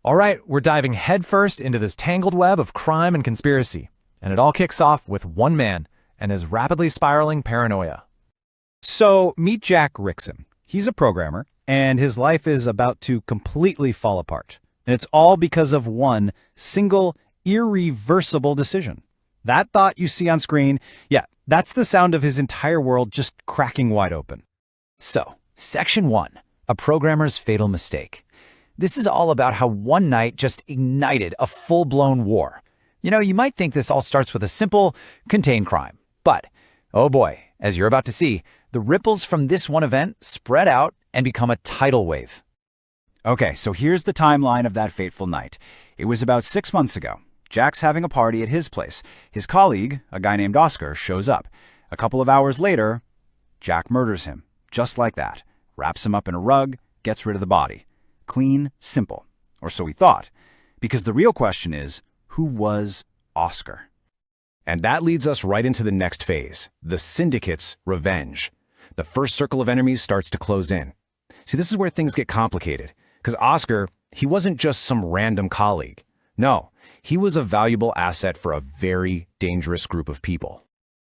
All right, we're diving headfirst into this tangled web of crime and conspiracy, and it all kicks off with one man and his rapidly spiraling paranoia. So, meet Jack Rickson. He's a programmer, and his life is about to completely fall apart. And it's all because of one single, irreversible decision. That thought you see on screen, yeah, that's the sound of his entire world just cracking wide open. So, Section 1, a programmer's fatal mistake. This is all about how one night just ignited a full-blown war. You know, you might think this all starts with a simple, contained crime. But, oh boy, as you're about to see, the ripples from this one event spread out and become a tidal wave. Okay, so here's the timeline of that fateful night. It was about 6 months ago. Jack's having a party at his place. His colleague, a guy named Oscar, shows up. A couple of hours later, Jack murders him, just like that. Wraps him up in a rug, gets rid of the body. Clean, simple. Or so he thought. Because the real question is, who was Oscar? And that leads us right into the next phase, the Syndicate's revenge. The first circle of enemies starts to close in. See, this is where things get complicated. Because Oscar, he wasn't just some random colleague. No, he was a valuable asset for a very dangerous group of people.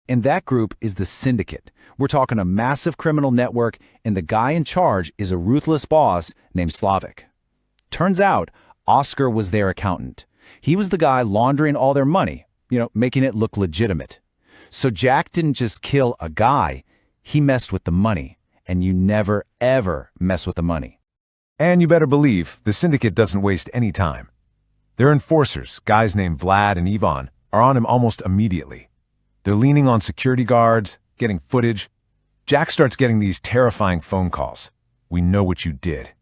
And that group is the Syndicate. We're talking a massive criminal network, and the guy in charge is a ruthless boss named Slavic. Turns out, Oscar was their accountant. He was the guy laundering all their money, making it look legitimate. So Jack didn't just kill a guy, he messed with the money. And you never, ever mess with the money. And you better believe the Syndicate doesn't waste any time. Their enforcers, guys named Vlad and Ivan, are on him almost immediately. They're leaning on security guards, getting footage. Jack starts getting these terrifying phone calls. "We know what you did."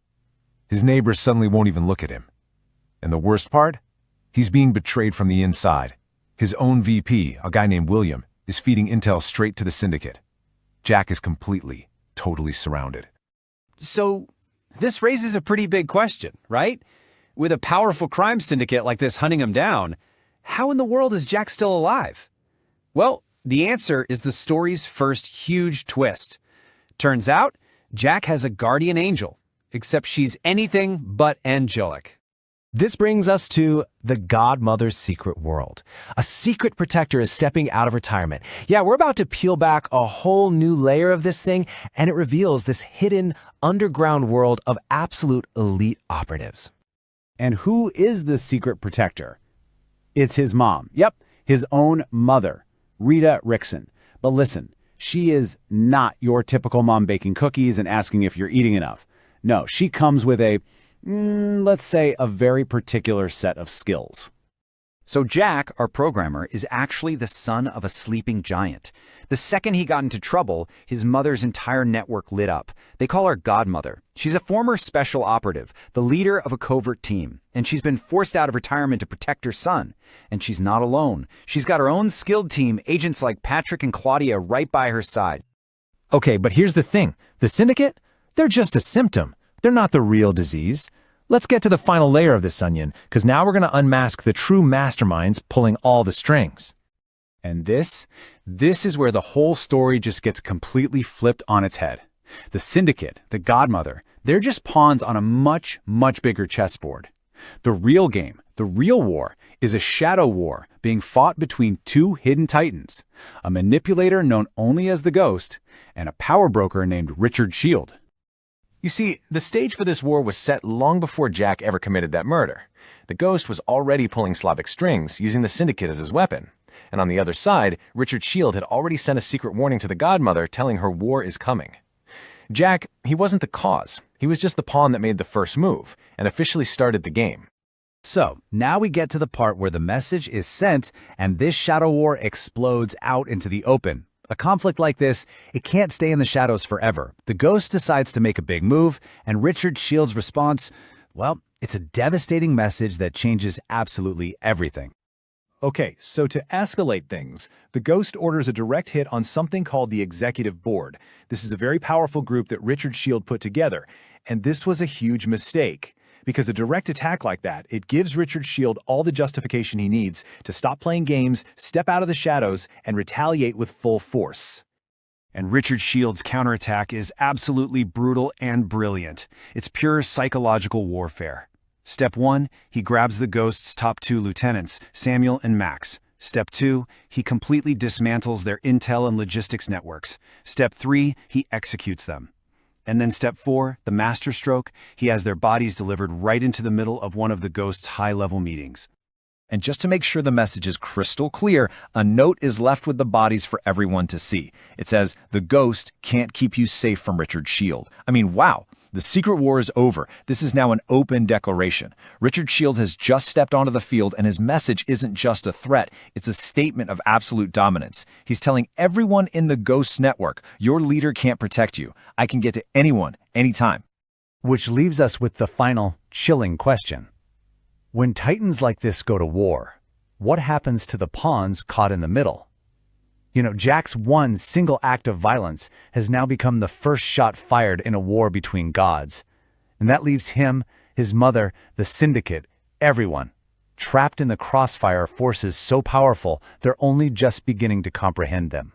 His neighbors suddenly won't even look at him. And the worst part? He's being betrayed from the inside. His own VP, a guy named William, is feeding intel straight to the Syndicate. Jack is completely, totally surrounded. So, this raises a pretty big question, right? With a powerful crime syndicate like this hunting him down, how in the world is Jack still alive? Well, the answer is the story's first huge twist. Turns out, Jack has a guardian angel, except she's anything but angelic. This brings us to the Godmother's secret world. A secret protector is stepping out of retirement. Yeah, we're about to peel back a whole new layer of this thing, and it reveals this hidden underground world of absolute elite operatives. And who is the secret protector? It's his mom. Yep, his own mother, Rita Rickson. But listen, she is not your typical mom baking cookies and asking if you're eating enough. No, she comes with let's say a very particular set of skills. So Jack, our programmer, is actually the son of a sleeping giant. The second he got into trouble, his mother's entire network lit up. They call her Godmother. She's a former special operative, the leader of a covert team, and she's been forced out of retirement to protect her son. And she's not alone. She's got her own skilled team, agents like Patrick and Claudia right by her side. Okay, but here's the thing. The Syndicate? They're just a symptom. They're not the real disease. Let's get to the final layer of this onion, because now we're going to unmask the true masterminds pulling all the strings. And this is where the whole story just gets completely flipped on its head. The Syndicate, the Godmother, they're just pawns on a much, much bigger chessboard. The real game, the real war, is a shadow war being fought between two hidden titans, a manipulator known only as the Ghost, and a power broker named Richard Shield. You see, the stage for this war was set long before Jack ever committed that murder. The Ghost was already pulling Slavic strings, using the Syndicate as his weapon. And on the other side, Richard Shield had already sent a secret warning to the Godmother telling her war is coming. Jack, he wasn't the cause. He was just the pawn that made the first move, and officially started the game. So, now we get to the part where the message is sent, and this shadow war explodes out into the open. A conflict like this, it can't stay in the shadows forever. The Ghost decides to make a big move, and Richard Shield's response, well, it's a devastating message that changes absolutely everything. Okay, so to escalate things, the Ghost orders a direct hit on something called the Executive Board. This is a very powerful group that Richard Shield put together, and this was a huge mistake. Because a direct attack like that, it gives Richard Shield all the justification he needs to stop playing games, step out of the shadows, and retaliate with full force. And Richard Shield's counterattack is absolutely brutal and brilliant. It's pure psychological warfare. Step 1, he grabs the Ghost's top 2 lieutenants, Samuel and Max. Step 2, he completely dismantles their intel and logistics networks. Step 3, he executes them. And then Step 4, the masterstroke, he has their bodies delivered right into the middle of one of the Ghost's high-level meetings. And just to make sure the message is crystal clear, a note is left with the bodies for everyone to see. It says, "The Ghost can't keep you safe from Richard Shield." I mean, wow. The secret war is over. This is now an open declaration. Richard Shield has just stepped onto the field, and his message isn't just a threat. It's a statement of absolute dominance. He's telling everyone in the Ghost network, your leader can't protect you. I can get to anyone, anytime. Which leaves us with the final, chilling question. When titans like this go to war, what happens to the pawns caught in the middle? You know, Jack's one single act of violence has now become the first shot fired in a war between gods. And that leaves him, his mother, the Syndicate, everyone, trapped in the crossfire of forces so powerful they're only just beginning to comprehend them.